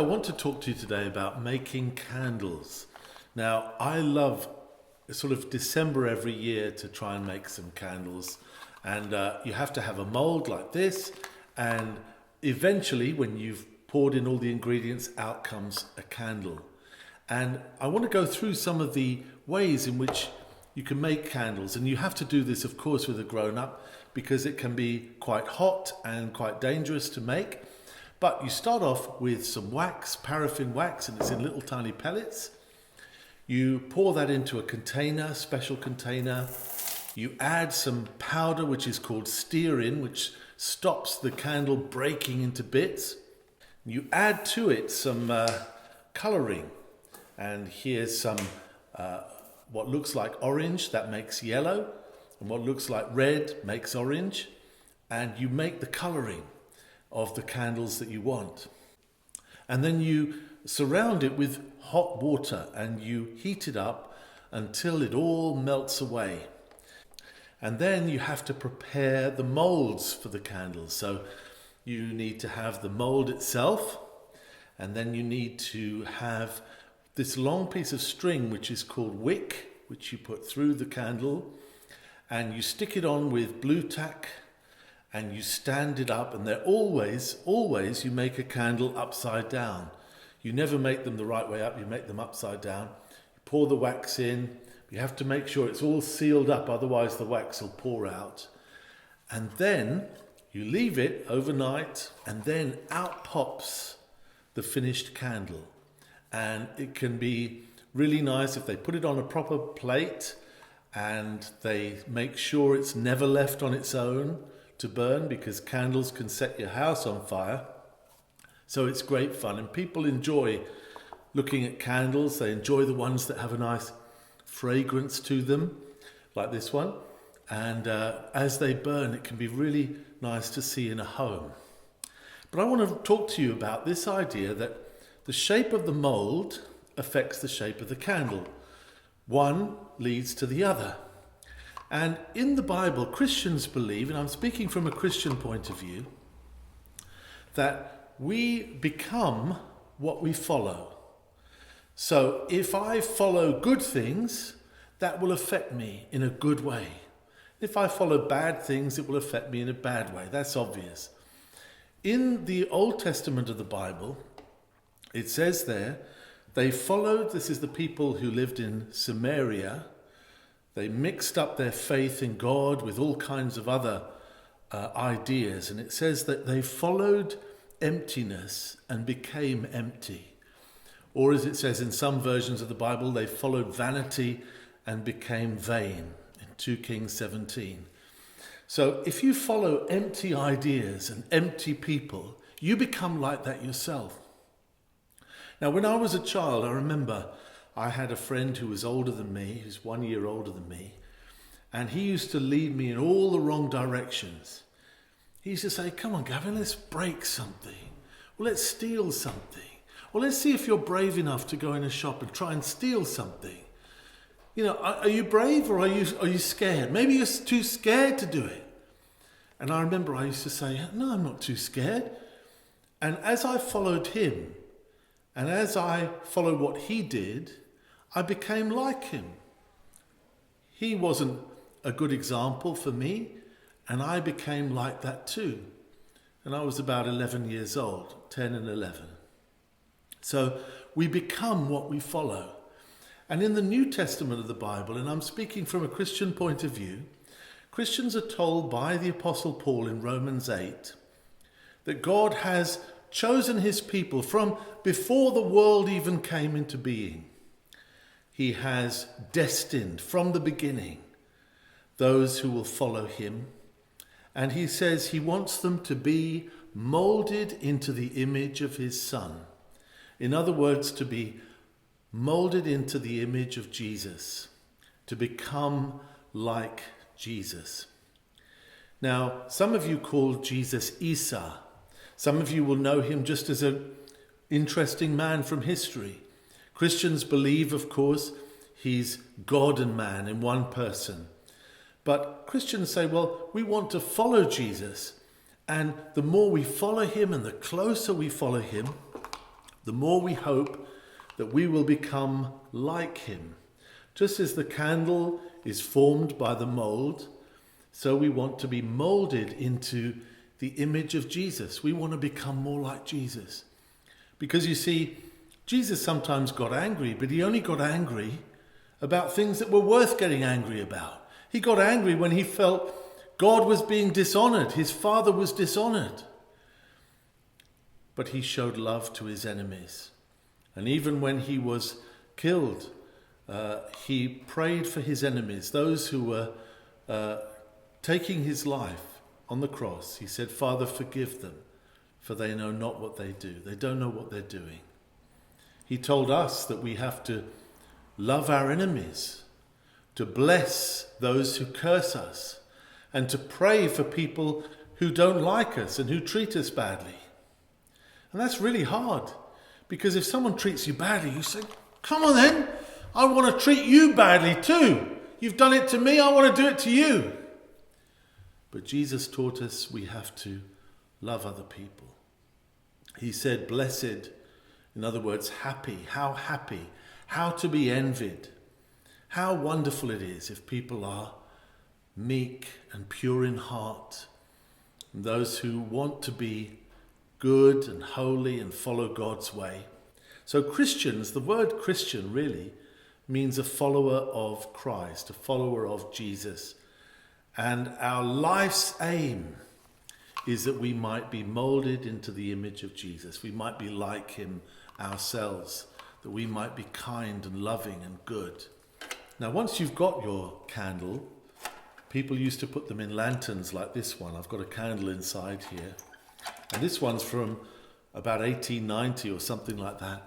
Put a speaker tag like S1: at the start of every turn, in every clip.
S1: I want to talk to you today about making candles. Now, I love sort of December every year to try and make some candles. And you have to have a mold like this. And eventually, when you've poured in all the ingredients, out comes a candle. And I want to go through some of the ways in which you can make candles. And you have to do this, of course, with a grown-up because it can be quite hot and quite dangerous to make. But you start off with some wax, paraffin wax, and it's in little tiny pellets. You pour that into a container, special container. You add some powder, which is called stearin, which stops the candle breaking into bits. You add to it some colouring. And here's some what looks like orange, that makes yellow. And what looks like red makes orange. And you make the colouring of the candles that you want. And then you surround it with hot water and you heat it up until it all melts away. And then you have to prepare the molds for the candles. So you need to have the mold itself, and then you need to have this long piece of string which is called wick, which you put through the candle, and you stick it on with blue tack, and you stand it up, and they're always you make a candle upside down. You never make them the right way up, you make them upside down. You pour the wax in, you have to make sure it's all sealed up, otherwise the wax will pour out. And then you leave it overnight, and then out pops the finished candle. And it can be really nice if they put it on a proper plate, and they make sure it's never left on its own to burn, because candles can set your house on fire. So it's great fun, and people enjoy looking at candles. They enjoy the ones that have a nice fragrance to them, like this one. And as they burn, it can be really nice to see in a home. But I want to talk to you about this idea that the shape of the mold affects the shape of the candle. One leads to the other. And in the Bible, Christians believe, and I'm speaking from a Christian point of view, that we become what we follow. So if I follow good things, that will affect me in a good way. If I follow bad things, it will affect me in a bad way. That's obvious. In the Old Testament of the Bible, it says there, they followed, this is the people who lived in Samaria. They mixed up their faith in God with all kinds of other ideas. And it says that they followed emptiness and became empty. Or as it says in some versions of the Bible, they followed vanity and became vain in 2 Kings 17. So if you follow empty ideas and empty people, you become like that yourself. Now, when I was a child, I remember I had a friend who was older than me, he was 1 year older than me, and he used to lead me in all the wrong directions. He used to say, "Come on, Gavin, let's break something. Well, let's steal something. Well, let's see if you're brave enough to go in a shop and try and steal something. You know, are you brave or are you scared? Maybe you're too scared to do it." And I remember I used to say, "No, I'm not too scared." And as I followed him, and as I followed what he did, I became like him. He wasn't a good example for me, and I became like that too. And I was about 11 years old, 10 and 11. So we become what we follow. And in the New Testament of the Bible, and I'm speaking from a Christian point of view, Christians are told by the Apostle Paul in Romans 8 that God has chosen his people from before the world even came into being. He has destined from the beginning those who will follow him. And he says he wants them to be molded into the image of his Son. In other words, to be molded into the image of Jesus, to become like Jesus. Now, some of you call Jesus Isa. Some of you will know him just as an interesting man from history. Christians believe, of course, he's God and man in one person. But Christians say, well, we want to follow Jesus. And the more we follow him and the closer we follow him, the more we hope that we will become like him. Just as the candle is formed by the mold, so we want to be molded into the image of Jesus. We want to become more like Jesus. Because you see, Jesus sometimes got angry, but he only got angry about things that were worth getting angry about. He got angry when he felt God was being dishonored, his Father was dishonored. But he showed love to his enemies. And even when he was killed, he prayed for his enemies, those who were taking his life on the cross. He said, Father, forgive them, for they know not what they do. They don't know what they're doing. He told us that we have to love our enemies, to bless those who curse us, and to pray for people who don't like us and who treat us badly. And that's really hard, because if someone treats you badly, you say, come on then, I want to treat you badly too. You've done it to me, I want to do it to you. But Jesus taught us we have to love other people. He said, blessed, in other words, happy, how to be envied. How wonderful it is if people are meek and pure in heart, and those who want to be good and holy and follow God's way. So Christians, the word Christian really means a follower of Christ, a follower of Jesus. And our life's aim is that we might be molded into the image of Jesus. We might be like him ourselves, that we might be kind and loving and good. Now, once you've got your candle, people used to put them in lanterns like this one. I've got a candle inside here. And this one's from about 1890 or something like that.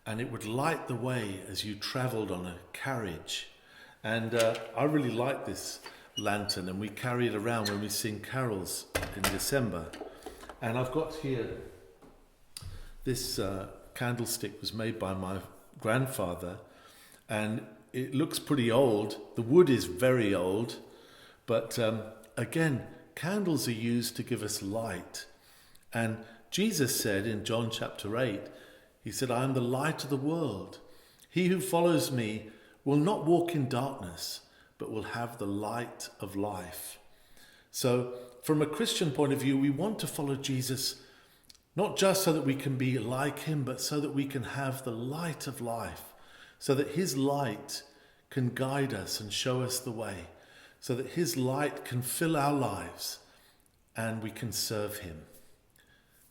S1: And it would light the way as you travelled on a carriage. And I really like this lantern, and we carry it around when we sing carols in December. And I've got here, this candlestick was made by my grandfather, and it looks pretty old. The wood is very old, but again, candles are used to give us light. And Jesus said in John chapter 8, he said, I am the light of the world. He who follows me will not walk in darkness, but will have the light of life. So from a Christian point of view, we want to follow Jesus, not just so that we can be like him, but so that we can have the light of life, so that his light can guide us and show us the way, so that his light can fill our lives and we can serve him.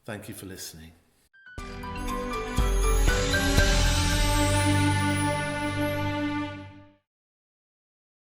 S1: Thank you for listening.